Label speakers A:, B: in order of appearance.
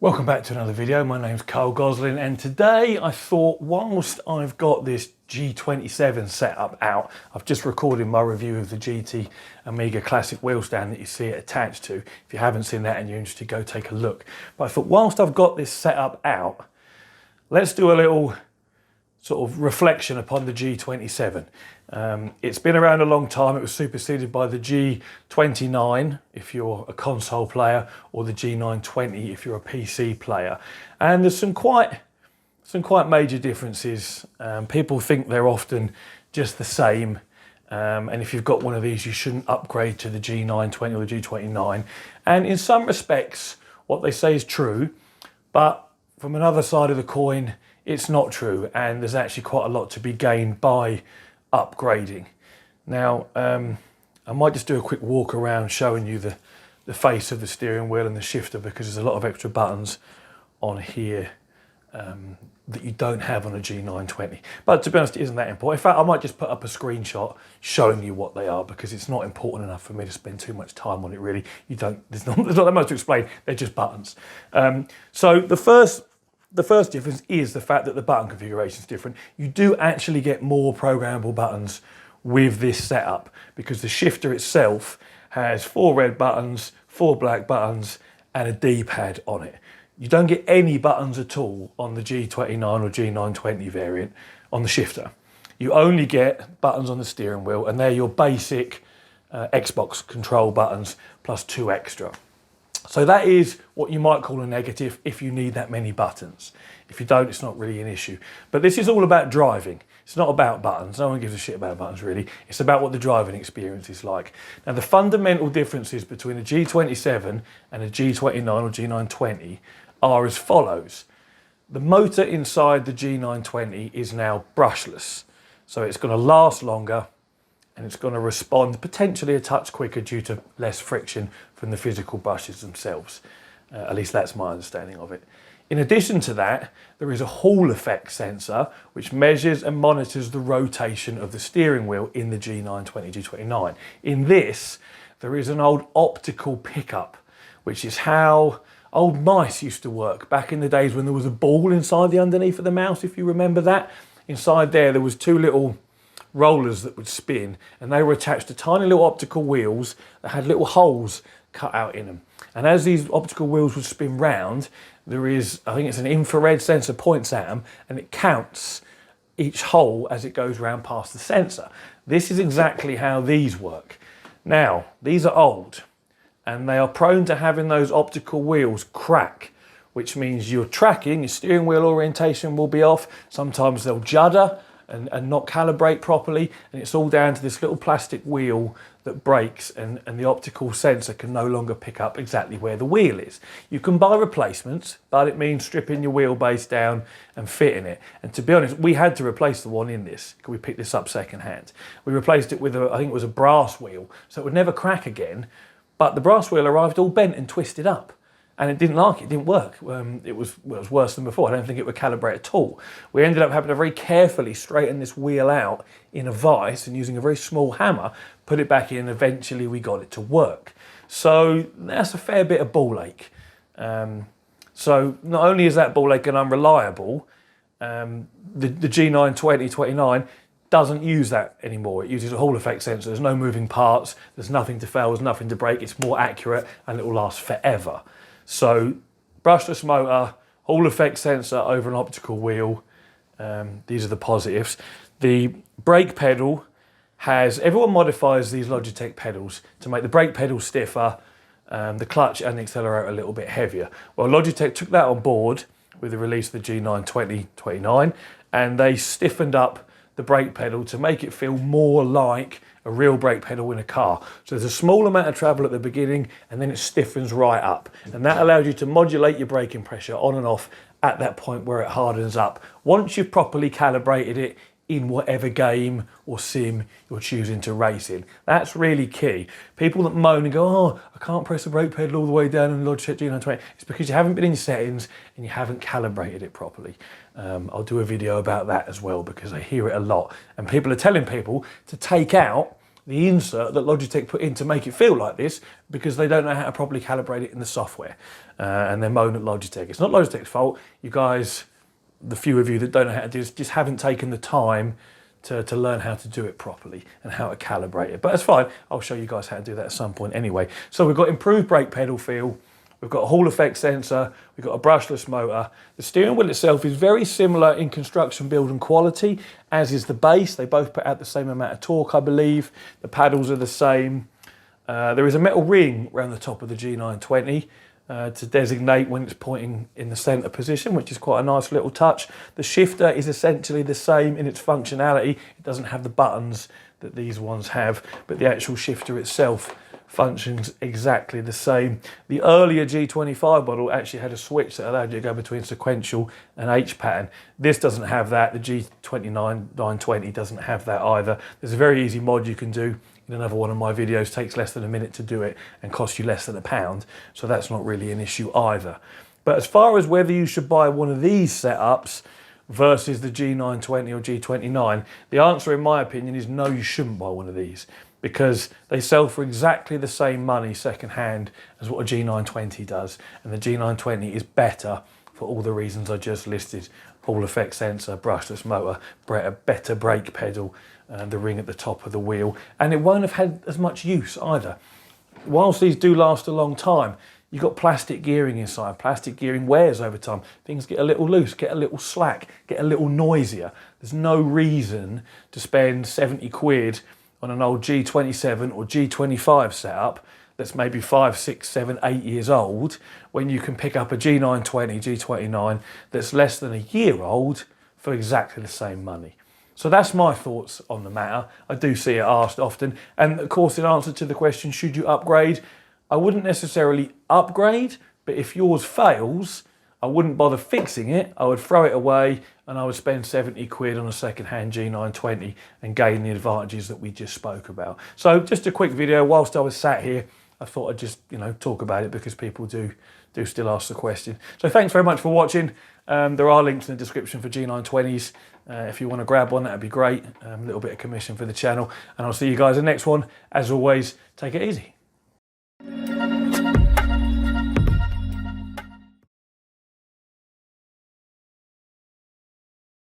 A: Welcome back to another video. My name's Carl Gosling, and today I thought, whilst I've got this G27 setup out, I've just recorded my review of the GT Amiga Classic wheel stand that you see it attached to. If you haven't seen that and you're interested, go take a look. But I thought, whilst I've got this setup out, let's do a little sort of reflection upon the G27. It's been around a long time. It was superseded by the G29 if you're a console player, or the G920 if you're a PC player. And there's some quite major differences. People think they're often just the same. And if you've got one of these, you shouldn't upgrade to the G920 or the G29. And in some respects, what they say is true, but from another side of the coin, it's not true, and there's actually quite a lot to be gained by upgrading. Now, I might just do a quick walk around showing you the face of the steering wheel and the shifter, because there's a lot of extra buttons on here that you don't have on a G920. But to be honest, it isn't that important. In fact, I might just put up a screenshot showing you what they are, because it's not important enough for me to spend too much time on it, really. There's not that much to explain. They're just buttons. So the first difference is the fact that the button configuration is different. You do actually get more programmable buttons with this setup, because the shifter itself has 4 red buttons, 4 black buttons, and a D-pad on it. You don't get any buttons at all on the G29 or G920 variant on the shifter. You only get buttons on the steering wheel, and they're your basic Xbox control buttons plus 2 extra. So that is what you might call a negative if you need that many buttons. If you don't, it's not really an issue. But this is all about driving. It's not about buttons. No one gives a shit about buttons, really. It's about what the driving experience is like. Now, the fundamental differences between a G27 and a G29 or G920 are as follows. The motor inside the G920 is now brushless. So it's going to last longer, and it's going to respond potentially a touch quicker due to less friction from the physical brushes themselves. At least that's my understanding of it. In addition to that, there is a Hall effect sensor which measures and monitors the rotation of the steering wheel in the G920, G29. In this, there is an old optical pickup, which is how old mice used to work back in the days when there was a ball inside the underneath of the mouse, if you remember that. Inside there was 2 little rollers that would spin, and they were attached to tiny little optical wheels that had little holes cut out in them. And as these optical wheels would spin round, there is, I think it's an infrared sensor points at them, and it counts each hole as it goes round past the sensor. This is exactly how these work. Now, these are old, and they are prone to having those optical wheels crack, which means your tracking, your steering wheel orientation will be off. Sometimes they'll judder and not calibrate properly, and it's all down to this little plastic wheel that breaks, and the optical sensor can no longer pick up exactly where the wheel is. You can buy replacements, but it means stripping your wheelbase down and fitting it. And to be honest, we had to replace the one in this, because we picked this up second hand. We replaced it with I think it was a brass wheel, so it would never crack again, but the brass wheel arrived all bent and twisted up. And it didn't like it, didn't work. It was worse than before. I don't think it would calibrate at all. We ended up having to very carefully straighten this wheel out in a vise, and using a very small hammer, put it back in, and eventually we got it to work. So that's a fair bit of ball ache. So not only is that ball ache and unreliable, the G920, 29 doesn't use that anymore. It uses a Hall effect sensor. There's no moving parts, there's nothing to fail, there's nothing to break. It's more accurate, and it will last forever. So, brushless motor, Hall effect sensor over an optical wheel. These are the positives. The brake pedal has, everyone modifies these Logitech pedals to make the brake pedal stiffer, the clutch and the accelerator a little bit heavier. Well, Logitech took that on board with the release of the G920, 29, and they stiffened up the brake pedal to make it feel more like a real brake pedal in a car. So there's a small amount of travel at the beginning, and then it stiffens right up. And that allows you to modulate your braking pressure on and off at that point where it hardens up, once you've properly calibrated it in whatever game or sim you're choosing to race in. That's really key. People that moan and go, oh, I can't press the brake pedal all the way down in the Logitech G920, it's because you haven't been in your settings and you haven't calibrated it properly. I'll do a video about that as well, because I hear it a lot. And people are telling people to take out the insert that Logitech put in to make it feel like this, because they don't know how to properly calibrate it in the software. And they're moaning at Logitech. It's not Logitech's fault. You guys, the few of you that don't know how to do this, just haven't taken the time to learn how to do it properly and how to calibrate it. But that's fine. I'll show you guys how to do that at some point anyway. So we've got improved brake pedal feel. We've got a Hall effect sensor, we've got a brushless motor. The steering wheel itself is very similar in construction, build and quality, as is the base. They both put out the same amount of torque, I believe. The paddles are the same. There is a metal ring around the top of the G920 to designate when it's pointing in the center position, which is quite a nice little touch. The shifter is essentially the same in its functionality. It doesn't have the buttons that these ones have, but the actual shifter itself functions exactly the same. The earlier G25 model actually had a switch that allowed you to go between sequential and H pattern. This doesn't have that. The G29 doesn't have that either. There's a very easy mod you can do in another one of my videos. Takes less than a minute to do it and costs you less than £1, so that's not really an issue either. But as far as whether you should buy one of these setups versus the G920 or G29, the answer in my opinion is no, you shouldn't buy one of these, because they sell for exactly the same money second hand as what a G920 does. And the G920 is better for all the reasons I just listed. Hall effect sensor, brushless motor, better brake pedal, the ring at the top of the wheel. And it won't have had as much use either. Whilst these do last a long time, you've got plastic gearing inside. Plastic gearing wears over time. Things get a little loose, get a little slack, get a little noisier. There's no reason to spend 70 quid on an old G27 or G25 setup that's maybe 5, 6, 7, 8 years old, when you can pick up a G920, G29 that's less than a year old for exactly the same money. So that's my thoughts on the matter. I do see it asked often. And of course, in answer to the question, should you upgrade? I wouldn't necessarily upgrade, but if yours fails, I wouldn't bother fixing it. I would throw it away and I would spend 70 quid on a second-hand G920 and gain the advantages that we just spoke about. So just a quick video. Whilst I was sat here, I thought I'd just, talk about it, because people do still ask the question. So thanks very much for watching. There are links in the description for G920s. If you want to grab one, that'd be great. A little bit of commission for the channel. And I'll see you guys in the next one. As always, take it easy.